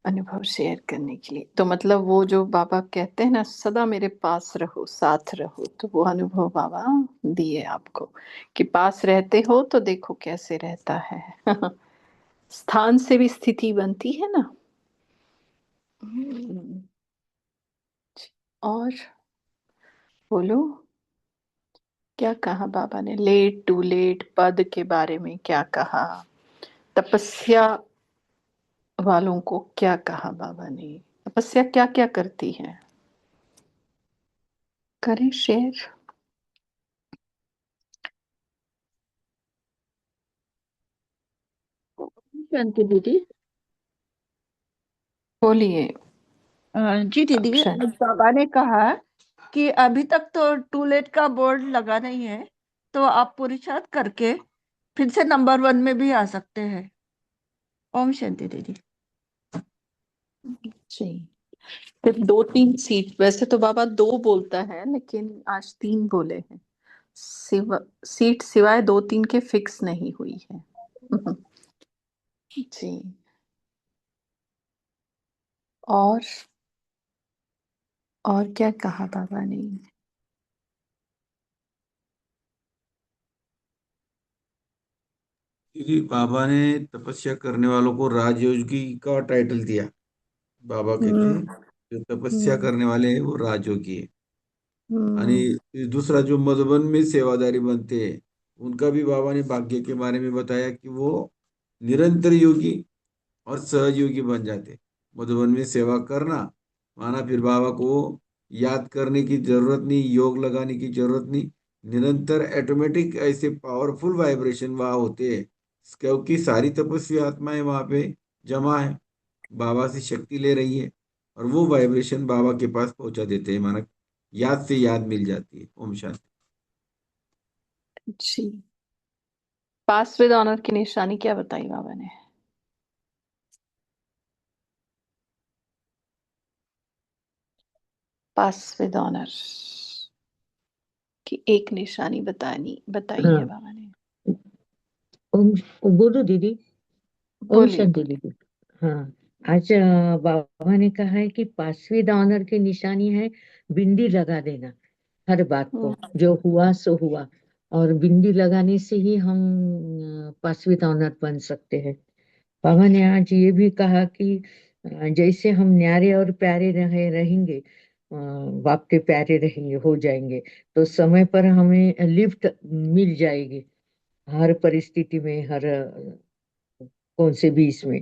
अनुभव शेयर करने के लिए। तो मतलब वो जो बाबा कहते हैं ना सदा मेरे पास रहो साथ रहो, तो वो अनुभव बाबा दिए आपको कि पास रहते हो तो देखो कैसे रहता है। स्थान से भी स्थिति बनती है ना। हम्म, और बोलो क्या कहा बाबा ने। लेट टू लेट पद के बारे में क्या कहा, तपस्या वालों को क्या कहा बाबा ने, तपस्या क्या क्या करती है, करें शेयर। शांति दीदी। बोलिए जी दीदी, अक्षर। आज बाबा ने कहा कि अभी तक तो टू लेट का बोर्ड लगा नहीं है, तो आप पुरुषार्थ करके फिर से नंबर 1 में भी आ सकते हैं। ओम शांति दीदी। जी सिर्फ 2-3 सीट, वैसे तो बाबा 2 बोलता है लेकिन आज 3 बोले हैं। सीट सिवाय 2-3 के फिक्स नहीं हुई है। जी। और क्या कहा बाबा ने? क्योंकि बाबा ने तपस्या करने वालों को राजयोगी का टाइटल दिया। बाबा कहते हैं हम्म। जो तपस्या हम्म। करने वाले हैं वो राजयोगी है। हम्म। आणि दूसरा जो मधुबन में सेवादारी बनते हैं उनका भी बाबा ने भाग्य के बारे में बताया कि वो निरंतर योगी और सहयोगी बन जाते। मधुबन में सेवा करना माना फिर बाबा को याद करने की जरूरत नहीं, योग लगाने की जरूरत नहीं, निरंतर ऑटोमेटिक ऐसे पावरफुल वाइब्रेशन वहाँ होते हैं क्योंकि सारी तपस्वी आत्माएं वहाँ पे जमा है, बाबा से शक्ति ले रही है और वो वाइब्रेशन बाबा के पास पहुंचा देते हैं, माना याद से याद मिल जाती है। ओम शांति। जी। पास विद ऑनर की निशानी क्या बताई बाबा ने? पास विद ऑनर की एक निशानी बताई है हाँ। बाबा ने। ओम बोलो दीदी। ओम बोलिए शांति बोलिए। दीदी। हाँ। आज बाबा ने कहा है कि पांचवी ऑनर की निशानी है बिंदी लगा देना हर बात को, हम्म। जो हुआ सो हुआ। और बिंदी लगाने से ही हम पांचवी ऑनर बन सकते हैं। बाबा ने आज ये भी कहा कि जैसे हम न्यारे और प्यारे रहेंगे, बाप के प्यारे रहेंगे, हो जाएंगे, तो समय पर हमें लिफ्ट मिल जाएगी हर परिस्थिति में, हर कौन से भी इसमें।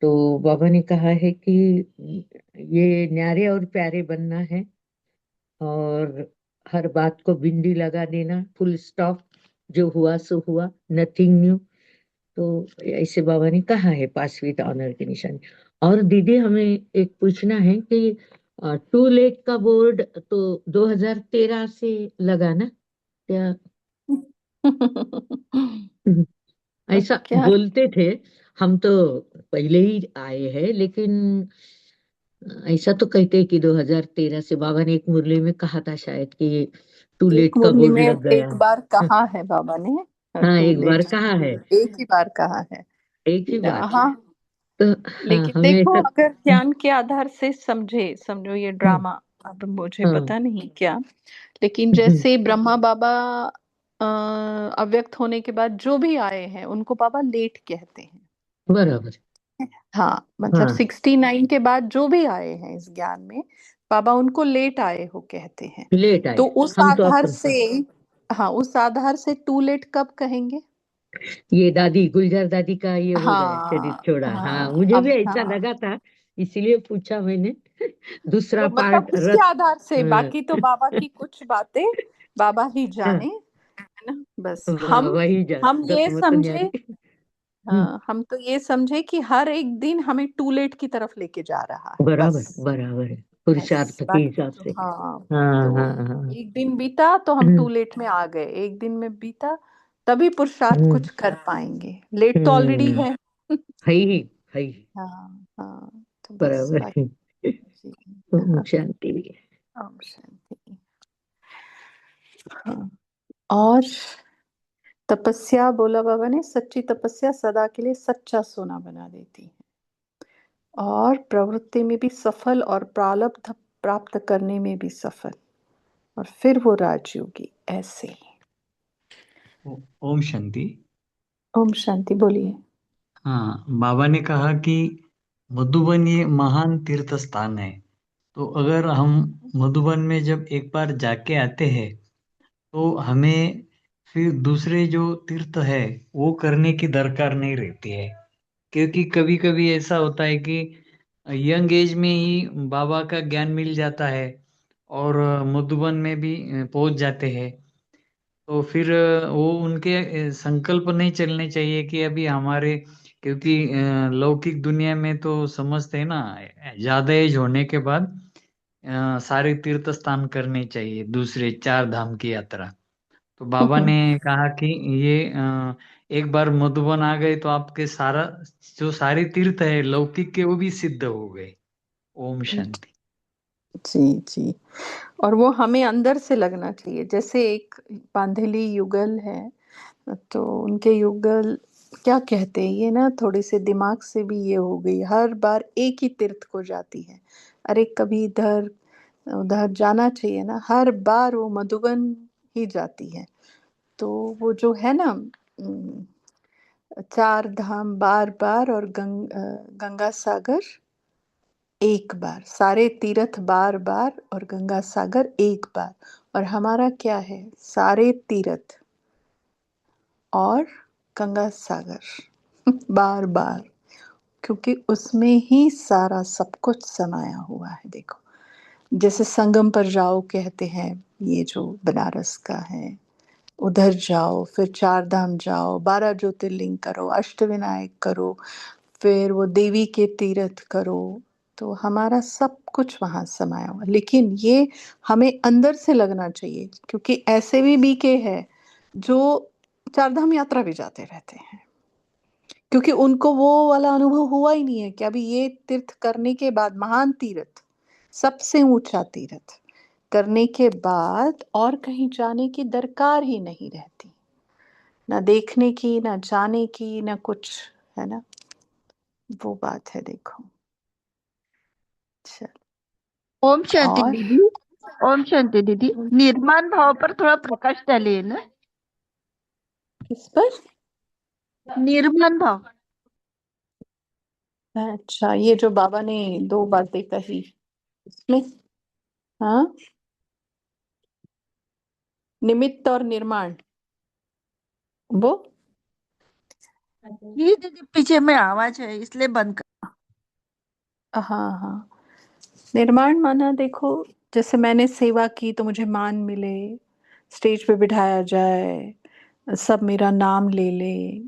तो बाबा ने कहा है कि ये न्यारे और प्यारे बनना है और हर बात को बिंदी लगा देना, फुल स्टॉप, जो हुआ सो हुआ, नथिंग न्यू। तो ऐसे बाबा ने कहा है पांचवी ऑनर की निशानी। और दीदी हमें एक पूछना है कि टू लेट का बोर्ड तो 2013 से लगा ना क्या? ऐसा क्या? बोलते थे। हम तो पहले ही आए हैं, लेकिन ऐसा तो कहते हैं कि 2013 से बाबा ने एक मुरली में कहा था शायद कि टू एक लेट का मुरली बोर्ड में लग गया। एक बार कहा है बाबा ने हाँ, टू एक बार लेट। कहा है। एक ही बार कहा है। एक ही बार। हाँ। तो हाँ, लेकिन हमें देखो, ऐसा। अगर ज्ञान के आधार से समझो ये हाँ। ड्रामा, अब मुझे हाँ। पता नहीं क्या, लेकिन हम्म, जैसे ब्रह्मा बाबा अव्यक्त होने के बाद जो भी आए हैं उनको बाबा लेट कहते हैं। बराबर। हाँ, मतलब हाँ, 69 के बाद जो भी आए हैं इस ज्ञान में, बाबा उनको लेट आए हो कहते हैं। लेट आए। तो उस हम तो आधार अपन, से, हाँ, उस आधार से टू लेट कब कहेंगे? ये दादी गुलजार दादी का ये हो गया, शरीर हाँ। छोड़ा। हाँ, हाँ, मुझे भी अब ऐसा हाँ, लगा था, इसीलिए पूछा मैंने। दूसरा तो मतलब पार्ट उसके रथ। आधार से, बाकी तो बाबा की कुछ बातें बाबा ही हाँ, जाने, है ना। बस हम वही जान हम दत्त ये मत समझे, न्यारी। हम्म, हाँ, हम तो ये समझे कि हर एक दिन हमें टू लेट की तरफ लेके जा रहा है, बराबर बस। बराबर है, बस पुरुषार्थ के बाकी हिसाब तो से। हाँ। हाँ तो हाँ हाँ। एक दिन बीता तो हम टू हम्म, लेट में आ गए, एक दिन में बीता तभी पुरुषार्थ हम्म, कुछ कर पाएंगे, लेट तो ऑलरेडी हम्म, है। है ही, है ही। हाँ। हाँ। तो बस बराबर है। बाकी जी। ओम हाँ। शांति। ओम शांति। हाँ। और तपस्या, बोला बाबा ने, सच्ची तपस्या सदा के लिए सच्चा सोना बना देती है, और प्रवृत्ति में भी सफल और प्रारब्ध प्राप्त करने में भी सफल, और फिर वो राजयोगी ऐसे। ओम शांति। ओम शांति। बोलिए। हाँ, बाबा ने कहा कि मधुबन ये महान तीर्थ स्थान है। तो अगर हम मधुबन में जब एक बार जाके आते हैं तो हमें फिर दूसरे जो तीर्थ है वो करने की दरकार नहीं रहती है। क्योंकि कभी कभी ऐसा होता है कि यंग एज में ही बाबा का ज्ञान मिल जाता है और मधुबन में भी पहुंच जाते हैं। तो फिर वो उनके संकल्प नहीं चलने चाहिए कि अभी हमारे, क्योंकि लौकिक दुनिया में तो समझते हैं ना, ज्यादा एज होने के बाद सारे तीर्थ स्थान करने चाहिए, दूसरे चार धाम की यात्रा। तो बाबा ने कहा कि ये एक बार मधुबन आ गए तो आपके सारा जो सारे तीर्थ है लौकिक के वो भी सिद्ध हो गए। ओम शांति। जी जी। और वो हमें अंदर से लगना चाहिए। जैसे एक पांधेली युगल है, तो उनके युगल क्या कहते हैं, ये ना थोड़ी से दिमाग से भी ये हो गई, हर बार एक ही तीर्थ को जाती है। अरे कभी इधर उधर जाना चाहिए ना, हर बार वो मधुबन ही जाती है। तो वो जो है ना, चार धाम बार बार और गंगा सागर एक बार, सारे तीर्थ बार बार और गंगा सागर एक बार। और हमारा क्या है, सारे तीर्थ और गंगा सागर बार बार, क्योंकि उसमें ही सारा सब कुछ समाया हुआ है। देखो, जैसे संगम पर जाओ कहते हैं, ये जो बनारस का है, उधर जाओ, फिर चार धाम जाओ, 12 ज्योतिर्लिंग करो, अष्टविनायक करो, फिर वो देवी के तीर्थ करो। तो हमारा सब कुछ वहां समाया हुआ, लेकिन ये हमें अंदर से लगना चाहिए, क्योंकि ऐसे भी बीके हैं जो चार धाम यात्रा भी जाते रहते हैं, क्योंकि उनको वो वाला अनुभव हुआ ही नहीं है कि अभी ये तीर्थ करने के बाद, महान तीर्थ, सबसे ऊंचा तीर्थ करने के बाद और कहीं जाने की दरकार ही नहीं रहती, ना देखने की, ना जाने की, ना कुछ, है ना। वो बात है, देखो। चल, ओम शांति और दीदी। ओम शांति दीदी, निर्माण भाव पर थोड़ा प्रकाश डालिए ना। किस पर? निर्माण भाव। अच्छा, ये जो बाबा ने दो बातें कही उसमें, हाँ, निमित्त और निर्माण, वो ये दीदी पीछे में आवाज है, इसलिए बंद कर। हाँ हाँ। निर्माण माना, देखो, जैसे मैंने सेवा की तो मुझे मान मिले, स्टेज पे बिठाया जाए, सब मेरा नाम ले ले,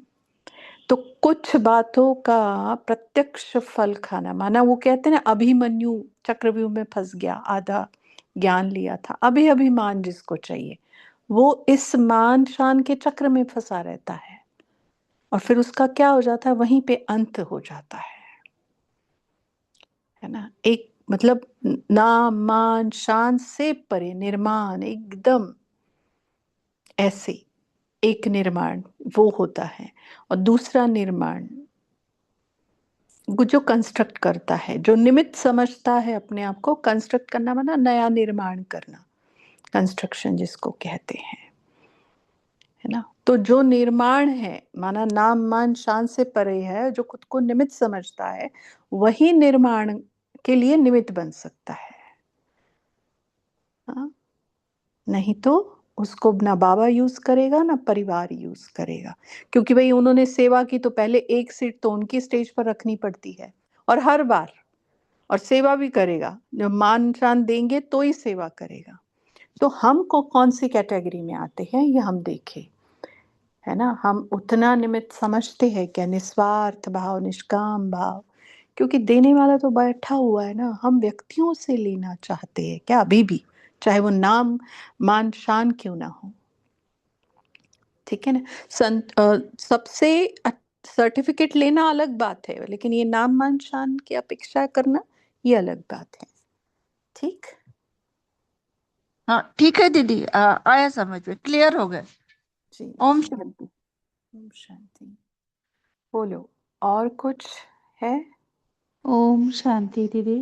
तो कुछ बातों का प्रत्यक्ष फल खाना, माना वो कहते हैं ना, अभिमन्यु चक्रव्यूह में फंस गया, आधा ज्ञान लिया था, अभी अभिमान जिसको चाहिए, वो इस मान शान के चक्र में फंसा रहता है, और फिर उसका क्या हो जाता है, वहीं पे अंत हो जाता है ना। एक मतलब नाम मान शान से परे निर्माण, एकदम ऐसे एक निर्माण वो होता है। और दूसरा निर्माण वो जो कंस्ट्रक्ट करता है, जो निमित्त समझता है अपने आप को, कंस्ट्रक्ट करना माना नया निर्माण करना, कंस्ट्रक्शन जिसको कहते हैं, है ना। तो जो निर्माण है, माना नाम मान शान से परे है, जो खुद को निमित्त समझता है, वही निर्माण के लिए निमित्त बन सकता है। हाँ? नहीं तो उसको ना बाबा यूज करेगा, ना परिवार यूज करेगा, क्योंकि भाई उन्होंने सेवा की तो पहले एक सीट तो उनकी स्टेज पर रखनी पड़ती है, और हर बार, और सेवा भी करेगा, जब मान शान देंगे तो ही सेवा करेगा। तो हम को कौन सी कैटेगरी में आते हैं ये हम देखें, है ना। हम उतना निमित्त समझते हैं क्या, निस्वार्थ भाव, निष्काम भाव, क्योंकि देने वाला तो बैठा हुआ है ना। हम व्यक्तियों से लेना चाहते हैं क्या अभी भी, चाहे वो नाम मान शान क्यों ना हो, ठीक है ना। सबसे सर्टिफिकेट लेना अलग बात है, लेकिन ये नाम मान शान की अपेक्षा करना ये अलग बात है, ठीक। हाँ ठीक है दीदी, आया समझ में, क्लियर हो गए। जी ओम जी। शांति। ओम शांति। बोलो, और कुछ है? ओम शांति दीदी।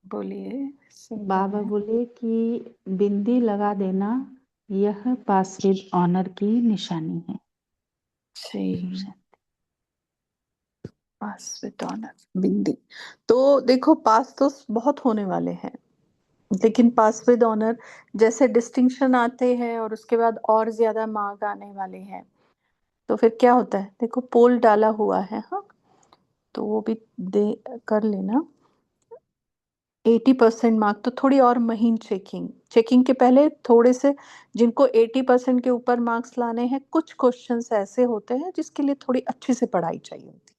बोलिए, सुन रहे बाबा हैं। बोले कि बिंदी लगा देना यह पास विद ऑनर की निशानी है। जी, पास विद ऑनर, बिंदी। तो देखो, पास तो बहुत होने वाले हैं, लेकिन पास विद ऑनर जैसे डिस्टिंक्शन आते हैं और उसके बाद और ज्यादा मार्क आने वाले हैं, तो फिर क्या होता है, देखो पोल डाला हुआ है, हाँ, तो वो भी दे कर लेना। 80% मार्क तो थोड़ी और महीन चेकिंग, चेकिंग के पहले थोड़े से, जिनको 80% के ऊपर मार्क्स लाने हैं, कुछ क्वेश्चंस ऐसे होते हैं जिसके लिए थोड़ी अच्छी से पढ़ाई चाहिए होती है,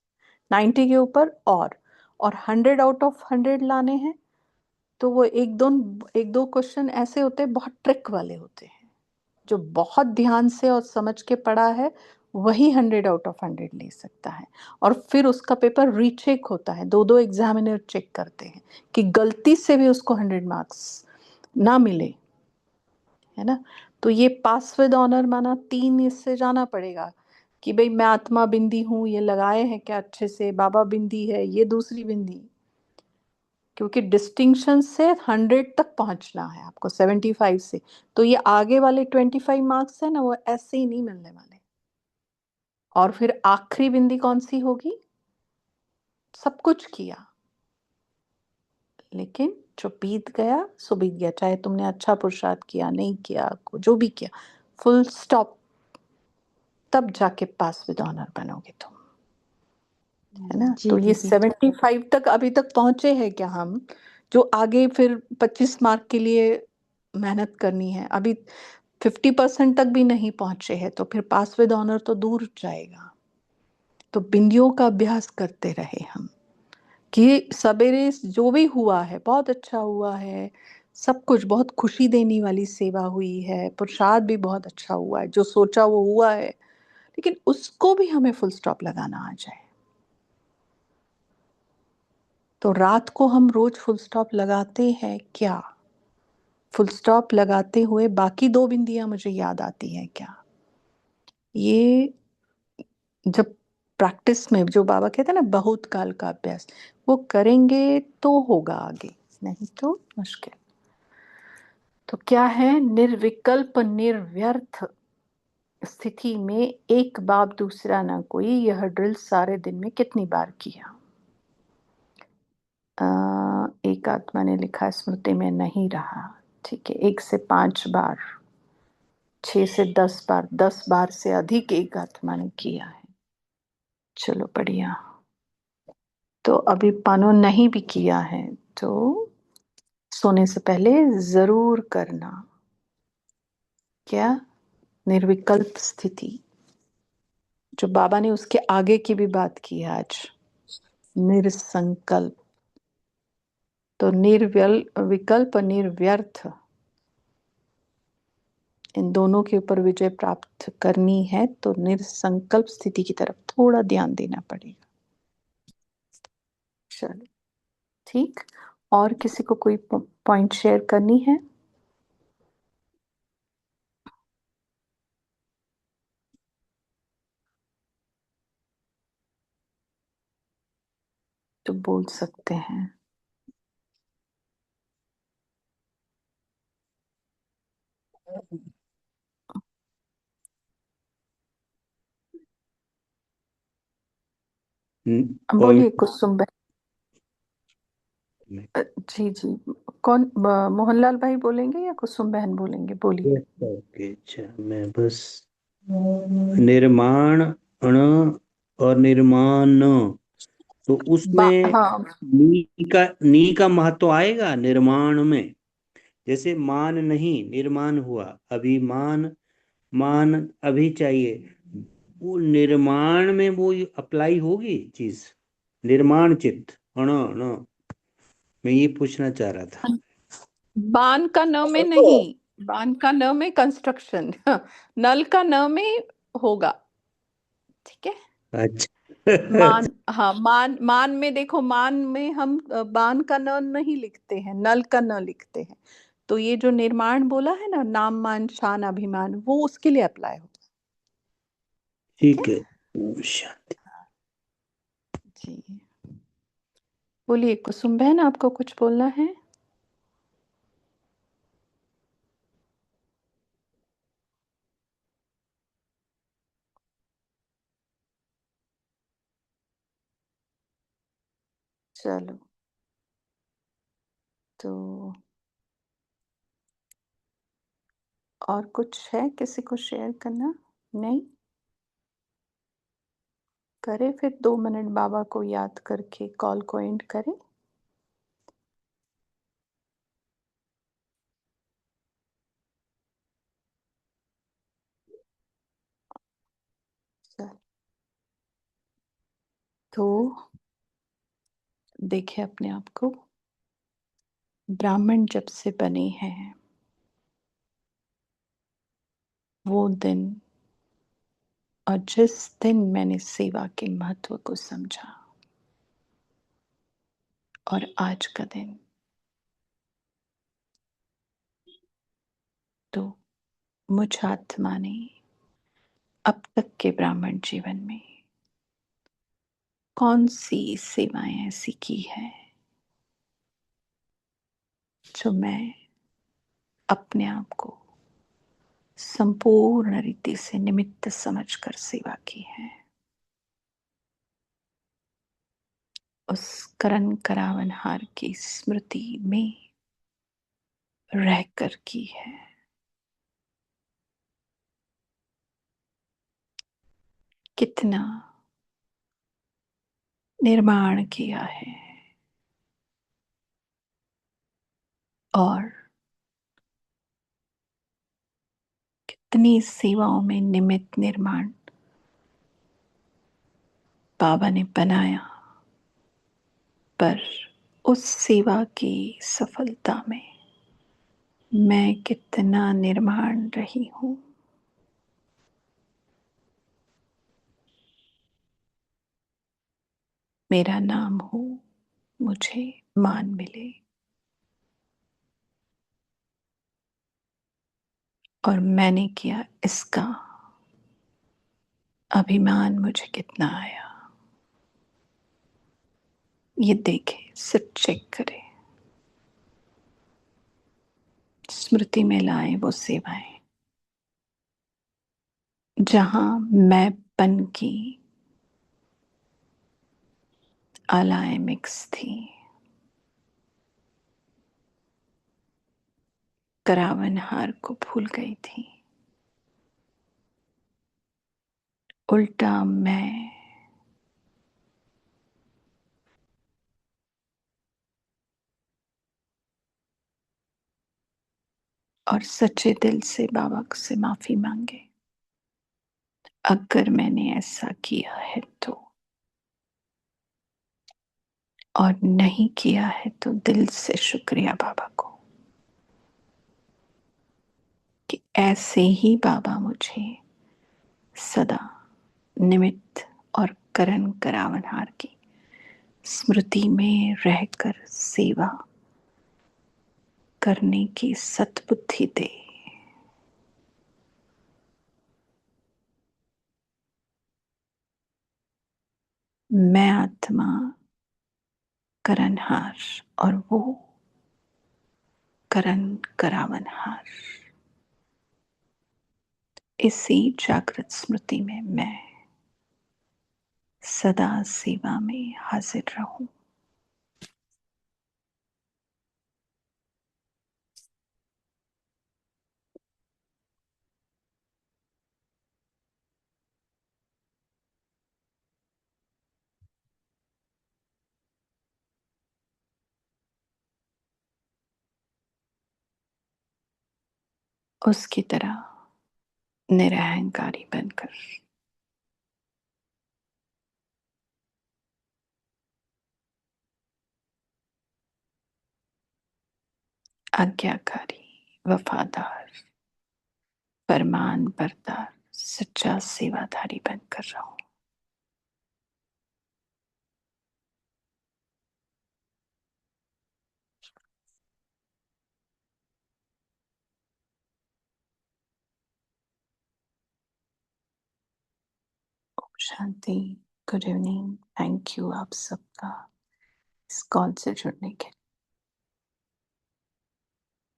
90 के ऊपर, और 100 आउट ऑफ 100 लाने हैं, तो वो एक दो क्वेश्चन ऐसे होते हैं, बहुत ट्रिक वाले होते हैं, जो बहुत ध्यान से और समझ के पढ़ा है वही 100 आउट ऑफ 100 ले सकता है। और फिर उसका पेपर रीचेक होता है, 2-2 एग्जामिनर चेक करते हैं कि गलती से भी उसको 100 मार्क्स ना मिले, है ना। तो ये पास विद ऑनर माना 3 इससे जाना पड़ेगा कि भाई मैं आत्मा बिंदी हूँ, ये लगाए हैं क्या अच्छे से, बाबा बिंदी है, ये दूसरी बिंदी, क्योंकि डिस्टिंक्शन से 100 तक पहुंचना है आपको 75 से। तो ये आगे वाले 25 मार्क्स है ना, वो ऐसे ही नहीं मिलने वाले। और फिर आखिरी बिंदी कौन सी होगी? सब कुछ किया लेकिन जो बीत गया सो बीत गया, चाहे तुमने अच्छा पुरुषार्थ किया नहीं किया, जो भी किया, फुल स्टॉप। तब जाके पास विद ऑनर बनोगे तुम, है ना। जी तो ये दीदी। 75 तक अभी तक पहुंचे हैं क्या हम? जो आगे फिर 25 मार्क के लिए मेहनत करनी है, अभी 50% तक भी नहीं पहुंचे हैं, तो फिर पास विद ऑनर तो दूर जाएगा। तो बिंदियों का अभ्यास करते रहे हम कि सवेरे जो भी हुआ है बहुत अच्छा हुआ है, सब कुछ बहुत खुशी देने वाली सेवा हुई है, प्रसाद भी बहुत अच्छा हुआ है, जो सोचा वो हुआ है, लेकिन उसको भी हमें फुल स्टॉप लगाना आ जाए। तो रात को हम रोज फुल स्टॉप लगाते हैं क्या? फुल स्टॉप लगाते हुए बाकी 2 बिंदियां मुझे याद आती हैं क्या? ये जब प्रैक्टिस में, जो बाबा कहते हैं ना बहुत काल का अभ्यास, वो करेंगे तो होगा आगे, नहीं तो मुश्किल। तो क्या है? निर्विकल्प निर्व्यर्थ स्थिति में एक बाप दूसरा ना कोई, यह ड्रिल सारे दिन में कितनी बार किया? एक आत्मा ने लिखा स्मृति में नहीं रहा, ठीक है, 1 से 5 बार, 6 से 10 बार, 10 बार से अधिक एक आत्मा ने किया है। चलो बढ़िया। तो अभी पानो नहीं भी किया है तो सोने से पहले जरूर करना। क्या? निर्विकल्प स्थिति, जो बाबा ने उसके आगे की भी बात की है आज, निर्संकल्प। तो विकल्प निर्व्यर्थ, इन दोनों के ऊपर विजय प्राप्त करनी है तो निर्संकल्प स्थिति की तरफ थोड़ा ध्यान देना पड़ेगा। चलो ठीक। और किसी को कोई पॉइंट शेयर करनी है तो बोल सकते हैं। और बोलिए कुसुम बहन। जी जी, कौन, मोहनलाल भाई बोलेंगे या कुसुम बहन बोलेंगे? बोलिए। ओके, अच्छा, मैं बस निर्माण अण और निर्माण, तो उसमें हाँ, नी का महत्व आएगा निर्माण में। जैसे मान नहीं, निर्माण हुआ, अभिमान, मान अभी चाहिए, वो निर्माण में वो अप्लाई होगी चीज, निर्माण चित्त अण अण। मैं ये पूछना चाह रहा था। बान का न में नहीं, बान का न में कंस्ट्रक्शन, नल का न में होगा, ठीक है। अच्छा। मान, हाँ, मान, मान में देखो, मान में हम बान का न नहीं लिखते हैं, नल का न लिखते हैं। तो ये जो निर्माण बोला है ना, नाम मान शान अभिमान, वो उसके लिए अप्लाई होगा, ठीक है। ठीक है। शांति। जी, बोलिए कुसुम बहन, आपको कुछ बोलना है? चलो, तो और कुछ है किसी को शेयर करना? नहीं? करें फिर 2 मिनट बाबा को याद करके कॉल को एंड करें। चल, तो देखे अपने आप को, ब्राह्मण जब से बने हैं वो दिन और जिस दिन मैंने सेवा के महत्व को समझा, और आज का दिन, तो मुझ आत्मा ने अब तक के ब्राह्मण जीवन में कौन सी सेवाएं ऐसी की है जो मैं अपने आप को संपूर्ण रीति से निमित्त समझकर सेवा की है। उस करण करावनहार की स्मृति में रहकर की है। कितना निर्माण किया है और कितनी सेवाओं में निमित्त निर्माण बाबा ने बनाया, पर उस सेवा की सफलता में मैं कितना निर्माण रही हूं। मेरा नाम हो, मुझे मान मिले, और मैंने किया इसका अभिमान मुझे कितना आया। ये देखे, सिर्फ चेक करे, स्मृति में लाए वो सेवाएं जहां मैंपन की आलाएं मिक्स थी। करावनहार को भूल गई थी। उल्टा मैं और सच्चे दिल से बाबा से माफी मांगे अगर मैंने ऐसा किया है तो, और नहीं किया है तो दिल से शुक्रिया बाबा को कि ऐसे ही बाबा मुझे सदा निमित्त और करण करावनहार की स्मृति में रहकर सेवा करने की सद्बुद्धि दे। मैं आत्मा करणहार और वो करण करावनहार, इसी जागृत स्मृति में मैं सदा सेवा में हाजिर रहूं। उसकी तरह निरहंकारी बनकर, आज्ञाकारी, वफादार, फरमान बरदार, सच्चा सेवाधारी बनकर रहूं। शांति। Good evening. थैंक यू आप सबका इस कॉल से जुड़ने के लिए।